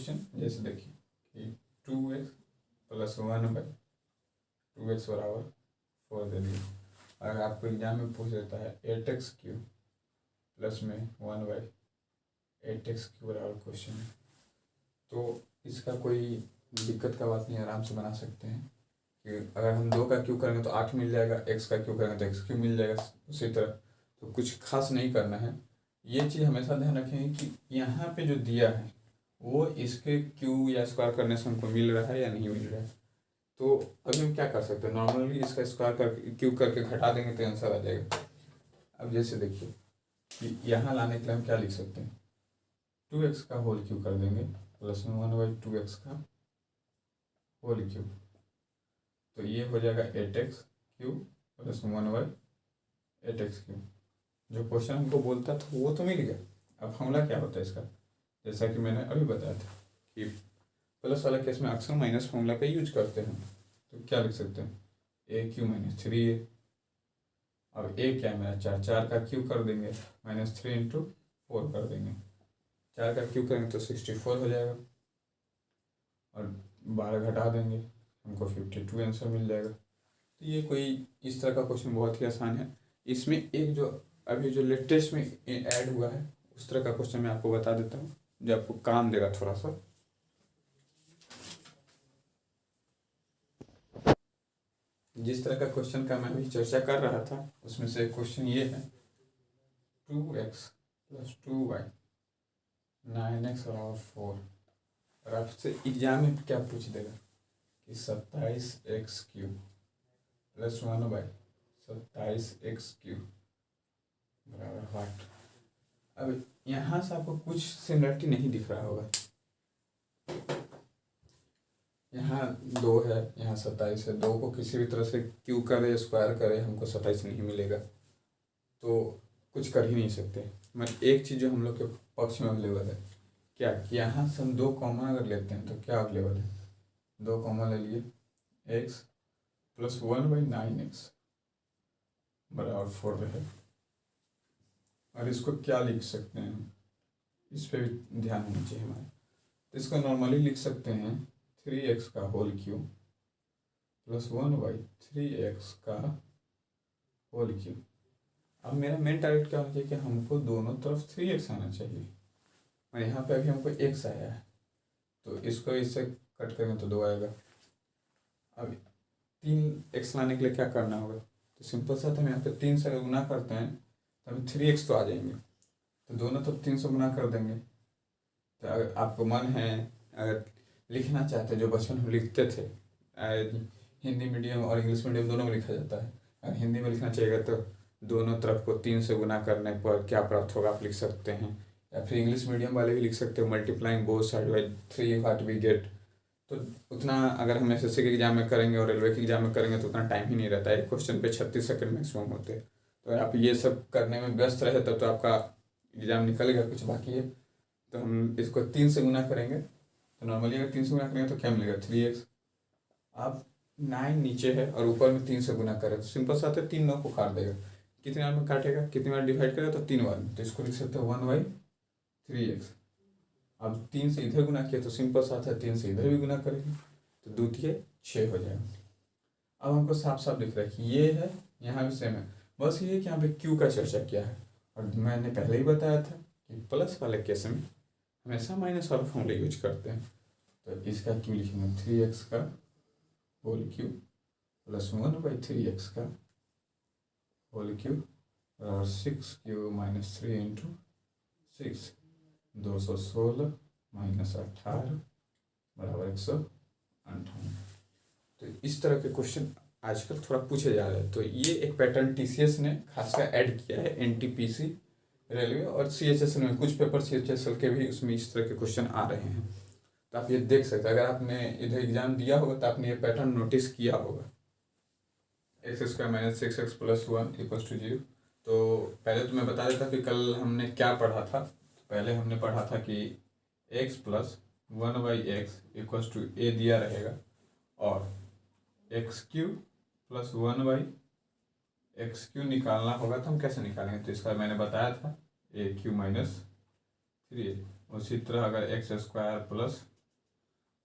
Question, जैसे देखिए कि 2x प्लस 1/2x बराबर 4 दे दिए। अगर आपको एग्जाम में पूछ देता है 8x³ प्लस में 1/8x³ बराबर क्वेश्चन है, तो इसका कोई दिक्कत का बात नहीं, आराम से बना सकते हैं कि अगर हम 2 का क्यूब करेंगे तो 8 मिल जाएगा, x का क्यूब करेंगे तो x³ मिल जाएगा। उसी तरह तो कुछ खास नहीं करना है। ये चीज़ हमेशा ध्यान रखेंगे कि यहाँ पे जो दिया है वो इसके क्यूब या स्क्वायर करने से हमको मिल रहा है या नहीं मिल रहा है। तो अभी हम क्या कर सकते हैं, नॉर्मली इसका स्क्वायर करके क्यूब करके घटा देंगे तो आंसर आ जाएगा। अब जैसे देखिए कि यहाँ लाने के लिए हम क्या लिख सकते हैं, 2x का होल क्यूब कर देंगे प्लस में 1/2x का होल क्यूब, तो ये हो जाएगा 8x³ प्लस 1/8x³। जो क्वेश्चन हमको बोलता था वो तो मिल गया। अब फॉर्मूला क्या होता है इसका, जैसा कि मैंने अभी बताया था कि प्लस वाला केस में अक्सर माइनस फॉर्मूला का यूज करते हैं। तो क्या लिख सकते हैं, a³ - 3a। अब a क्या है मेरा 4 का क्यूब कर देंगे -3 × 4 कर देंगे, 4 का क्यूब करेंगे तो 64 हो जाएगा और 12 घटा देंगे हमको 52 आंसर मिल जाएगा। तो ये कोई इस तरह का क्वेश्चन बहुत ही आसान है। इसमें एक जो अभी जो लेटेस्ट में ऐड हुआ है उस तरह का क्वेश्चन मैं आपको बता देता हूँ जो आपको काम देगा थोड़ा सा। जिस तरह का क्वेश्चन का मैं अभी चर्चा कर रहा था उसमें से क्वेश्चन ये है 2x + 2y 9x = 4। और आपसे एग्जाम में क्या पूछ देगा कि 27x³ प्लस 1/27x³ बराबर व्हाट। अब यहाँ से आपको कुछ सिमिलरिटी नहीं दिख रहा होगा, यहाँ 2 है, यहाँ 27 है, 2 को किसी भी तरह से क्यूब करे स्क्वायर करे हमको 27 नहीं मिलेगा, तो कुछ कर ही नहीं सकते। मतलब एक चीज़ जो हम लोग के पक्ष में अवेलेबल है क्या कि यहाँ से हम 2 कॉमन अगर लेते हैं तो क्या अवेलेबल है, 2 कॉमन ले लिए, x प्लस 1/9x बराबर 4 रहे। और इसको क्या लिख सकते हैं, इस पर भी ध्यान होना चाहिए हमारे। तो इसको नॉर्मली लिख सकते हैं 3x का होल क्यूब प्लस 1/3x का होल क्यूब। अब मेरा मेन टारगेट क्या होना चाहिए कि हमको दोनों तरफ 3x आना चाहिए, और यहाँ पे अभी हमको x आया है तो इसको इससे कट करेंगे तो 2 आएगा। अब 3x लाने के लिए क्या करना होगा, तो सिंपल सा हम यहाँ पे 3 से गुना करते हैं तो हमें 3x तो आ जाएंगे, तो दोनों तरफ 3 से गुना कर देंगे। तो अगर आपको मन है, अगर लिखना चाहते हैं जो बचपन में लिखते थे, हिंदी मीडियम और इंग्लिश मीडियम दोनों में लिखा जाता है, अगर हिंदी में लिखना चाहिएगा तो दोनों तरफ को 3 से गुना करने पर क्या प्राप्त होगा आप लिख सकते हैं, या फिर इंग्लिश मीडियम वाले भी लिख सकते हो multiplying both side by 3 what we get. तो उतना अगर हम एसएससी के एग्जाम में करेंगे और रेलवे के एग्जाम में करेंगे तो उतना टाइम ही नहीं रहता है, एक क्वेश्चन पे 36 सेकंड मैक्सिमम होते हैं। तो अगर आप ये सब करने में व्यस्त रहे तब तो आपका एग्जाम निकलेगा, कुछ बाकी है। तो हम इसको 3 से गुना करेंगे, तो नॉर्मली अगर 3 से गुना करेंगे तो क्या मिलेगा 3x। आप 9 नीचे है और ऊपर में 3 से गुना करें तो सिंपल सा है 3 9 को काट देगा, कितने बार में काटेगा, कितनी बार डिवाइड करेगा तो 3 बार में, तो इसको लिख सकते हो 1/3x। अब 3 से इधर गुना किया तो सिंपल सा है 3 से इधर भी गुना करेंगे तो 2 × 6 हो जाएगा। अब हमको साफ साफ दिख रहा है कि ये है, यहाँ भी सेम है, बस ये है कि यहाँ पे क्यू का चर्चा किया है। और मैंने पहले ही बताया था कि प्लस वाले केस में हमेशा माइनस वाला फॉर्मूला यूज करते हैं। तो इसका क्यू लिखेंगे 3x का होल क्यूब प्लस 1/3x का होल क्यूब और 6³ - 3 × 6 216 - 18 बराबर 158। तो इस तरह के क्वेश्चन आजकल थोड़ा पूछे जा रहे हैं। तो ये एक पैटर्न टीसीएस ने खासकर ऐड किया है, एनटीपीसी रेलवे और सीएचएसएल में कुछ पेपर सीएचएसएल के भी उसमें इस तरह के क्वेश्चन आ रहे हैं। तो आप ये देख सकते हैं, अगर आपने इधर एग्जाम दिया होगा तो आपने ये पैटर्न नोटिस किया होगा। x² - 6x + 1 = 0। तो पहले तो मैं बता देता कि कल हमने क्या पढ़ा था। पहले हमने पढ़ा था कि x + 1/x = a दिया रहेगा और x³ + 1/x³ निकालना होगा तो हम कैसे निकालेंगे, तो इसका मैंने बताया था a³ - 3a। उसी तरह अगर x² +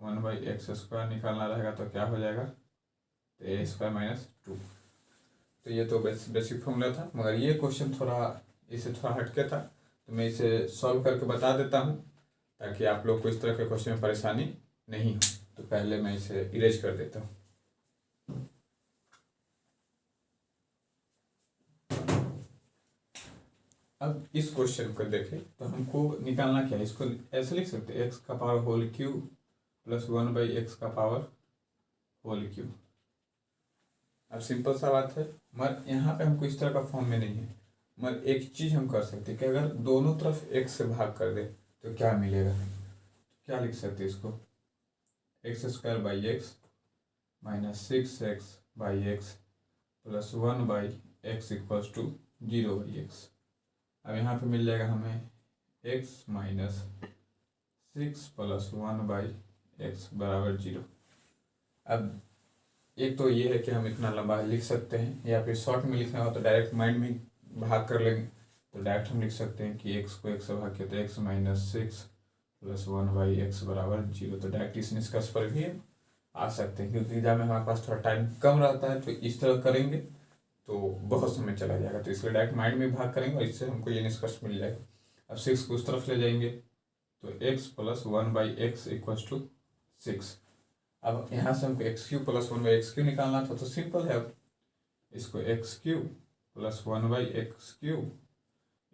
1/x² निकालना रहेगा तो क्या हो जाएगा, तो a² - 2। तो ये तो बेसिक फॉर्मूला था, मगर ये क्वेश्चन थोड़ा इससे थोड़ा हटके था, तो मैं इसे सॉल्व करके बता देता हूँ ताकि आप लोग को इस तरह के क्वेश्चन में परेशानी नहीं हो। तो पहले मैं इसे इरेज कर देता हूँ। अब इस क्वेश्चन को देखें तो हमको निकालना क्या है, इसको ऐसे लिख सकते हैं x³ प्लस 1/x⁻⁴। अब सिंपल सा बात है, मगर यहाँ पे हमको इस तरह का फॉर्म में नहीं है, मगर एक चीज़ हम कर सकते हैं कि अगर दोनों तरफ x से भाग कर दे तो क्या मिलेगा। क्या लिख सकते हैं इसको, x² - 6x/x plus 1/x = 0/x। अब यहाँ पे मिल जाएगा हमें x - 6 प्लस 1/x = 0। अब एक तो ये है कि हम इतना लंबा लिख सकते हैं, या फिर शॉर्ट में लिखना हो तो डायरेक्ट माइंड में भाग कर लेंगे। तो डायरेक्ट हम लिख सकते हैं कि x को x से भाग किया तो x - 6 प्लस 1/x = 0। तो डायरेक्ट इस निष्कर्ष पर भी आ सकते हैं, क्योंकि एग्जाम में हमारे पास थोड़ा टाइम कम रहता है, तो इस तरह करेंगे तो बहुत समय चला जाएगा, तो इसलिए डायरेक्ट माइंड में भाग करेंगे और इससे हमको ये निष्कर्ष मिल जाएगा। अब 6 को उस तरफ ले जाएंगे तो x प्लस 1/x = 6। अब यहाँ से हमको x³ प्लस 1/x³ निकालना था, तो सिंपल है। अब इसको x³ प्लस 1/x³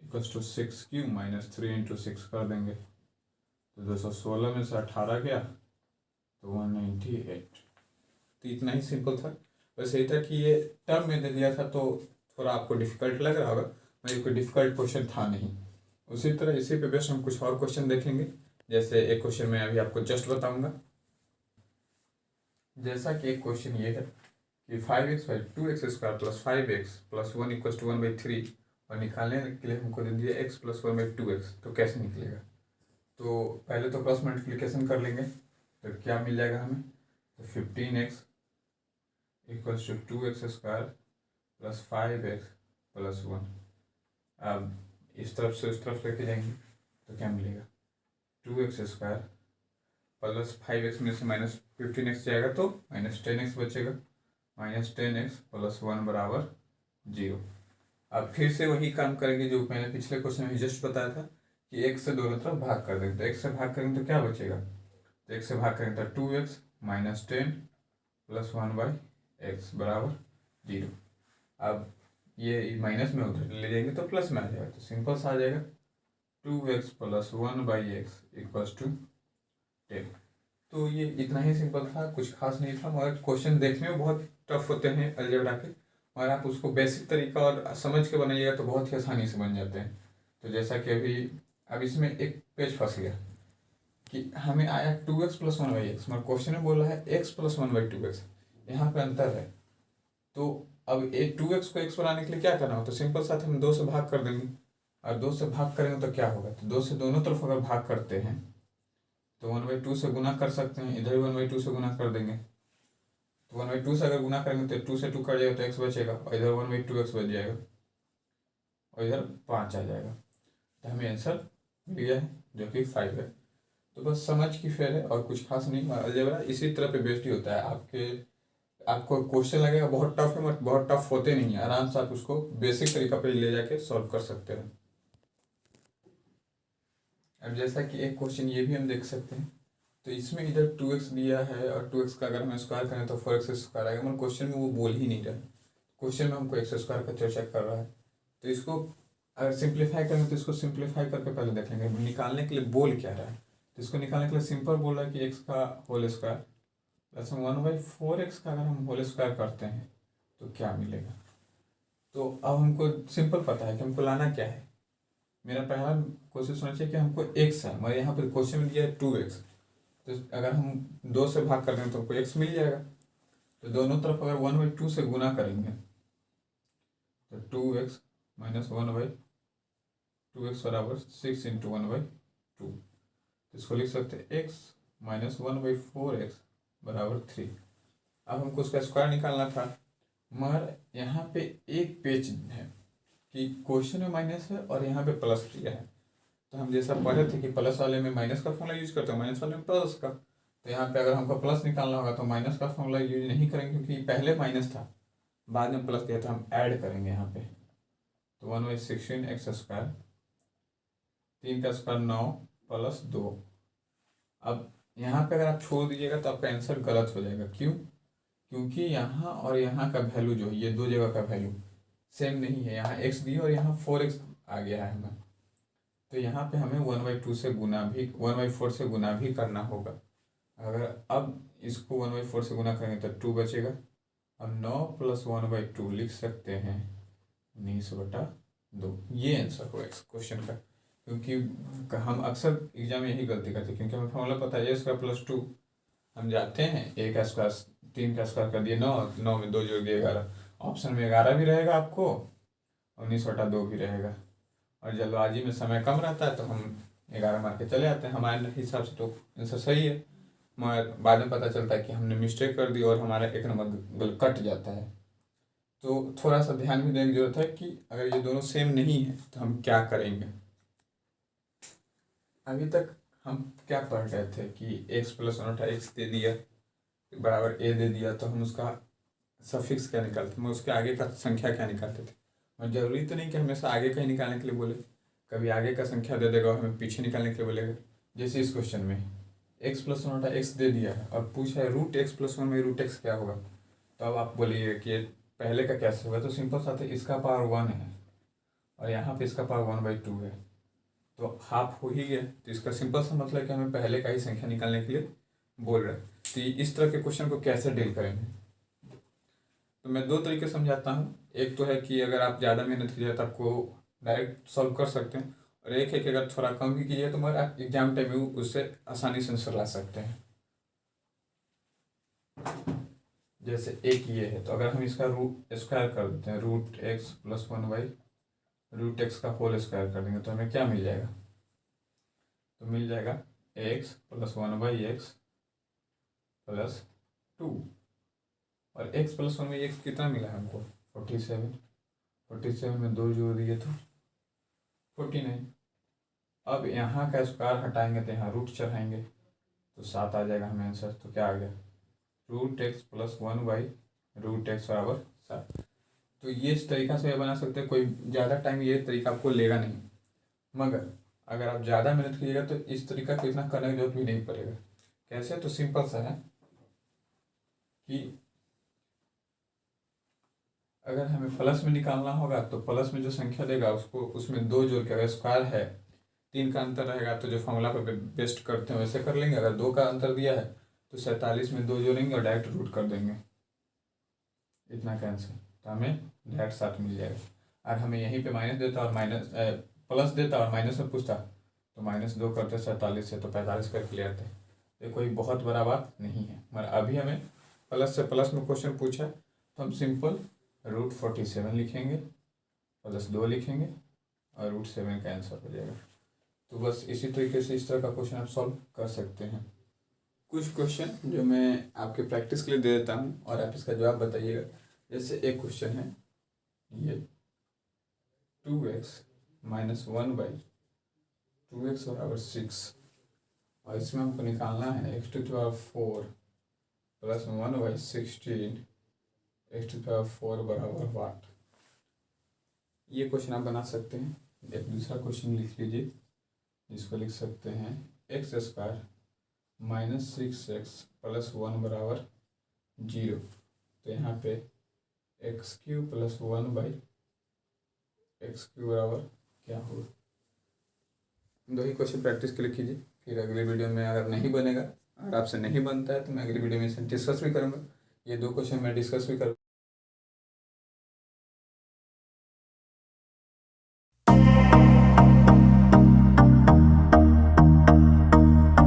= 6³ - 3 × 6 कर देंगे, तो 216 में से 18 गया तो 198। तो इतना ही सिंपल था। बस यही था कि ये टर्म में दे दिया था तो थोड़ा आपको डिफिकल्ट लग रहा होगा, मेरे को डिफिकल्ट क्वेश्चन था नहीं। उसी तरह इसी पे बेस्ड हम कुछ और क्वेश्चन देखेंगे। जैसे एक क्वेश्चन मैं अभी आपको जस्ट बताऊंगा। जैसा कि एक क्वेश्चन ये है कि 5x/2x² प्लस 5x प्लस 1 = 1/3 और निकालने के लिए हमको दे दिया x प्लस 1/2x, तो कैसे निकलेगा। तो पहले तो क्रॉस मल्टीप्लिकेशन कर लेंगे, तो क्या मिल जाएगा हमें, तो 15x = 2x² plus 5x plus 1। अब इस तरफ से उस तरफ लेके जाएंगे तो क्या मिलेगा, 2x² प्लस 5x में से -15x जाएगा तो -10x बचेगा, -10x प्लस 1 = 0। अब फिर से वही काम करेंगे जो मैंने पिछले क्वेश्चन में जस्ट बताया था कि x से दोनों तरफ भाग कर देंगे। तो x से भाग करेंगे तो क्या बचेगा, तो x से भाग करेंगे तो 2x - 10 प्लस 1/x = 0। अब ये माइनस में उधर ले जाएंगे तो प्लस में आ जाएगा, तो सिंपल सा आ जाएगा 2x प्लस 1/x = 10। तो ये इतना ही सिंपल था, कुछ खास नहीं था, मगर क्वेश्चन देखने में बहुत टफ होते हैं अलजेब्रा के, और आप उसको बेसिक तरीका और समझ के बनाइएगा तो बहुत ही आसानी से बन जाते हैं। तो जैसा कि अब इसमें एक पेज फंस गया कि हमें आया 2x प्लस 1/x, मगर क्वेश्चन में बोला है x प्लस 1/2x, यहाँ पे अंतर है। तो अब 2x को x बनाने के लिए क्या करना हो, तो सिंपल साथ हम 2 से भाग कर देंगे, और 2 से भाग करेंगे तो क्या होगा, तो 2 से दोनों तरफ अगर भाग करते हैं तो 1/2 से गुना कर सकते हैं, इधर भी 1/2 से गुना कर देंगे। तो 1/2 से अगर गुना करेंगे तो 2 से 2 कट जाएगा तो x बचेगा, और इधर 1/2x बच जाएगा, और इधर 5 आ जाएगा। तो हमें आंसर मिल गया है जो कि 5 है। तो बस समझ की फेर है और कुछ खास नहीं। अलजेब्रा इसी तरह पे बेस्ड ही होता है। आपको क्वेश्चन लगेगा बहुत टफ है, मत बहुत टफ होते नहीं है, आराम से आप उसको बेसिक तरीका पे ले जाके सॉल्व कर सकते हैं। अब जैसा कि एक क्वेश्चन ये भी हम देख सकते हैं, तो इसमें इधर 2x दिया है और 2x का अगर हम स्क्वायर करें तो 4x² आएगा, मगर क्वेश्चन में वो बोल ही नहीं रहा है। क्वेश्चन में हमको x² का चर्चा कर रहा है, तो इसको अगर सिंप्लीफाई करेंगे तो इसको सिंप्लीफाई करके पहले देख लेंगे निकालने के लिए बोल क्या रहा है। तो इसको निकालने के लिए सिंपल बोल रहा है कि x का होल स्क्वायर प्लस 1/4x का अगर हम होल स्क्वायर करते हैं तो क्या मिलेगा। तो अब हमको सिंपल पता है कि हमको लाना क्या है। मेरा पहला कोशिश होना चाहिए कि हमको x है, मगर यहाँ पर क्वेश्चन में दिया है 2x, तो अगर हम 2 से भाग कर देंगे तो हमको x मिल जाएगा। तो दोनों तरफ अगर 1/2 से गुना करेंगे तो 2x - 1/2x = 6 × 1/2। तो इसको लिख सकते हैं x - 1/4x = 3। अब हमको उसका स्क्वायर निकालना था, मगर यहाँ पे एक पेच है कि क्वेश्चन में माइनस है और यहाँ पे प्लस दिया है। तो हम जैसा पढ़े थे कि प्लस वाले में माइनस का फॉर्मूला यूज करते हैं, माइनस वाले में प्लस का। तो यहाँ पे अगर हमको प्लस निकालना होगा तो माइनस का फॉर्मूला यूज नहीं करेंगे, क्योंकि पहले माइनस था, बाद में प्लस दिया था, हम ऐड करेंगे यहाँ पे। तो 1/16 एक्स स्क्वायर, 3 का स्क्वायर 9 प्लस 2। अब यहाँ पे अगर आप छोड़ दीजिएगा तो आपका आंसर गलत हो जाएगा। क्यों? क्योंकि यहाँ और यहाँ का वैल्यू जो है, ये दो जगह का वैल्यू सेम नहीं है। यहाँ x दिया और यहाँ 4x आ गया है हमें, तो यहाँ पे हमें 1/2 से गुना भी 1/4 से गुना भी करना होगा। अगर अब इसको 1/4 से गुना करेंगे तो 2 बचेगा, और 9 + 1/2 लिख सकते हैं 19/2। ये आंसर होगा इस क्वेश्चन का। क्योंकि हम अक्सर एग्जाम में यही गलती करते हैं, क्योंकि हमें फॉर्मूला पता है a² + 2, हम जाते हैं a का स्क्वायर 3 का स्क्वायर कर दिए 9, 9 में 2 जोड़ दिए 11, ऑप्शन में 11 भी रहेगा आपको, 19/2 भी रहेगा। और जल्दबाजी में समय कम रहता है तो हम 11 मार के चले जाते हैं, हमारे हिसाब से तो आंसर सही है, मगर बाद में पता चलता है कि हमने मिस्टेक कर दी और हमारा एक नंबर कट जाता है। तो थोड़ा सा ध्यान भी देने की जरूरत है कि अगर ये दोनों सेम नहीं है तो हम क्या करेंगे। अभी तक हम क्या पढ़ रहे थे कि x + 1/x दे दिया बराबर a दे दिया, तो हम उसका सफिक्स क्या निकालते थे, मैं उसके आगे का संख्या क्या निकालते थे। और जरूरी तो नहीं कि हमेशा आगे का ही निकालने के लिए बोले, कभी आगे का संख्या दे देगा और हमें पीछे निकालने के लिए बोलेगा। जैसे इस क्वेश्चन में x + 1/x दे दिया है और पूछा है √x + 1 में √x क्या होगा, तो अब आप बोलिए कि पहले का कैसे होगा। तो सिंपल सा था, इसका पावर 1 है और यहाँ पे इसका पावर 1/2 है, तो हाफ हो ही गया। तो इसका सिंपल सा मतलब कि हमें पहले का ही संख्या निकालने के लिए बोल रहे हैं। तो इस तरह के क्वेश्चन को कैसे डील करेंगे, तो मैं दो तरीके समझाता हूँ। एक तो है कि अगर आप ज़्यादा मेहनत कीजिए तो आपको डायरेक्ट सॉल्व कर सकते हैं, और एक है कि अगर थोड़ा कम भी कीजिए तो मगर आप एग्जाम टाइम में उससे आसानी से आंसर ला सकते हैं। जैसे एक ये है, तो अगर हम इसका √² कर देते हैं, √x + 1/√x का होल स्क्वायर कर देंगे तो हमें क्या मिल जाएगा, तो मिल जाएगा x + 1/x + 2। और x + 1/x कितना मिला हमको, 47। 47 में 2 जोड़ दिए तो 49। अब यहाँ का स्क्वायर हटाएंगे तो यहाँ रूट चढ़ाएंगे तो 7 आ जाएगा हमें आंसर। तो क्या आ गया, √x + 1/√x बराबर 7। तो ये इस तरीका से बना सकते हैं, कोई ज़्यादा टाइम ये तरीका आपको लेगा नहीं, मगर अगर आप ज़्यादा मेहनत कीजिएगा तो इस तरीका को इतना करने की जरूरत भी नहीं पड़ेगा। कैसे, तो सिंपल सा है कि अगर हमें प्लस में निकालना होगा तो प्लस में जो संख्या देगा उसको उसमें 2 जोड़ के, अगर स्क्वायर है 3 का अंतर रहेगा तो जो फॉर्मूला पे बेस्ट करते हैं वैसे कर लेंगे। अगर 2 का अंतर दिया है तो 47 में 2 जोड़ेंगे और डायरेक्ट रूट कर देंगे, इतना कैंसिल, तो हमें डायरेक्ट 7 मिल जाएगा। अगर हमें यहीं पे माइनस देता और माइनस प्लस देता और माइनस में पूछता तो -2 करते 47 से तो 45 करके ले आते। ये कोई बहुत बड़ा बात नहीं है, मगर अभी हमें प्लस से प्लस में क्वेश्चन पूछा है तो हम सिंपल √47 लिखेंगे, +2 लिखेंगे और √7 का आंसर हो जाएगा। तो बस इसी तरीके से इस तरह का क्वेश्चन आप सॉल्व कर सकते हैं। कुछ क्वेश्चन जो मैं आपके प्रैक्टिस के लिए दे देता हूँ और आप इसका जवाब बताइएगा। जैसे एक क्वेश्चन है ये 2x - 1/2x बराबर 6, और इसमें हमको निकालना है x⁴ + 1/16 x⁴ बराबर वाट। ये क्वेश्चन आप बना सकते हैं। एक दूसरा क्वेश्चन लिख लीजिए, जिसको लिख सकते हैं x² - 6x + 1 बराबर 0। तो यहाँ पे x³ + 1/x³ बराबर क्या होगा। दो ही क्वेश्चन प्रैक्टिस के लिए कीजिए, फिर अगले वीडियो में अगर नहीं बनेगा, अगर आपसे नहीं बनता है तो मैं अगली वीडियो में इसे डिस्कस भी करूँगा। ये 2 क्वेश्चन मैं डिस्कस भी करूँगा।